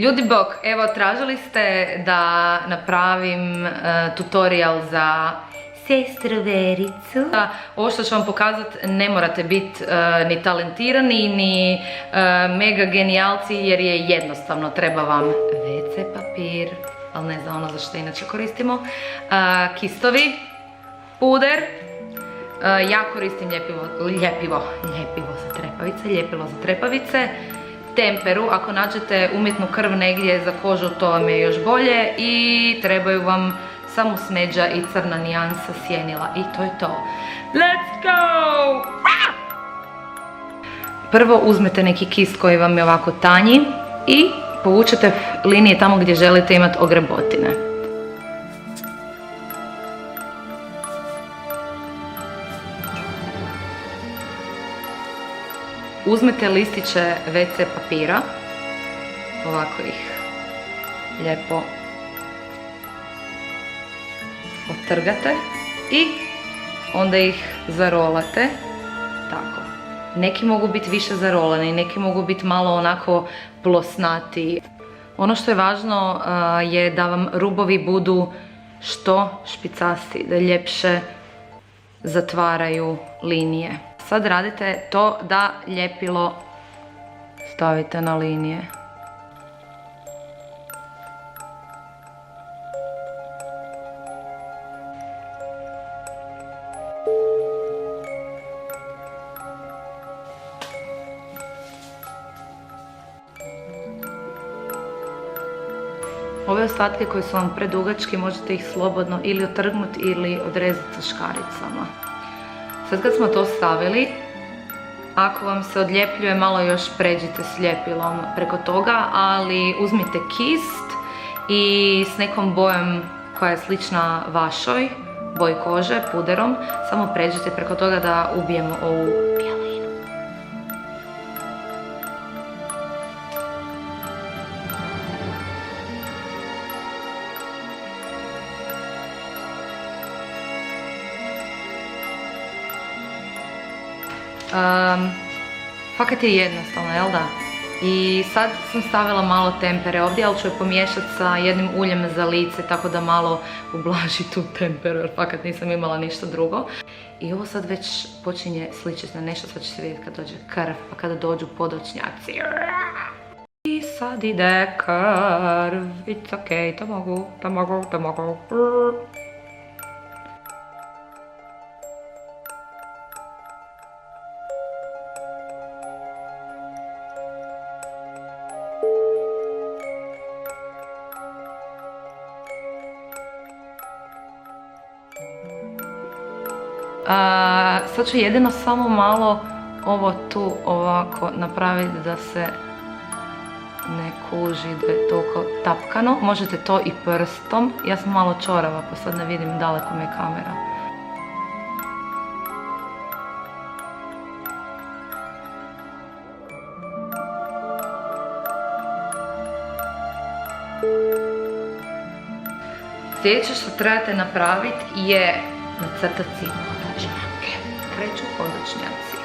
Ljudi bok, evo tražili ste da napravim tutorial za sestru Vericu. Ovo što ću vam pokazati ne morate biti ni talentirani, ni mega genijalci jer je jednostavno. Treba vam WC papir, ali ne za ono za što inače koristimo, kistovi, puder, ja koristim ljepilo za trepavice, temperu, ako nađete umjetnu krv negdje za kožu to vam je još bolje i trebaju vam samo smeđa i crna nijansa sjenila i to je to. Let's go! Prvo uzmete neki kist koji vam je ovako tanji i povučete linije tamo gdje želite imati ogrebotine. Uzmete listiće WC papira, ovako ih lijepo otrgate i onda ih zarolate, tako. Neki mogu biti više zarolani, neki mogu biti malo onako plosnati. Ono što je važno je da vam rubovi budu što špicasti, da ljepše zatvaraju linije. Sad radite to da ljepilo stavite na linije. Ove ostatke koji su vam predugački možete ih slobodno ili otrgnuti ili odrezati sa škaricama. Sad kad smo to stavili, ako vam se odljepljuje malo još pređite s ljepilom preko toga, ali uzmite kist i s nekom bojom koja je slična vašoj, boji kože, puderom, samo pređite preko toga da ubijemo ovu bijelinu. Fakat je jednostavno, jel da? I sad sam stavila malo tempere ovdje, ali ću je pomiješati sa jednim uljem za lice, tako da malo ublaži tu temperu, jer fakat nisam imala ništa drugo. I ovo sad već počinje sličiti na nešto, sad će se vidjeti kad dođe krv, pa kada dođu podočnjaci. I sad ide krv, it's ok, to mogu. Sad ću jedino samo malo ovo tu ovako napraviti da se ne kuži da je toliko tapkano. Možete to i prstom. Ja sam malo čorava pa sad ne vidim daleko mi je kamera. Sljedeće što trebate napraviti je nacrtati podočnjake. Kreću podočnjaci.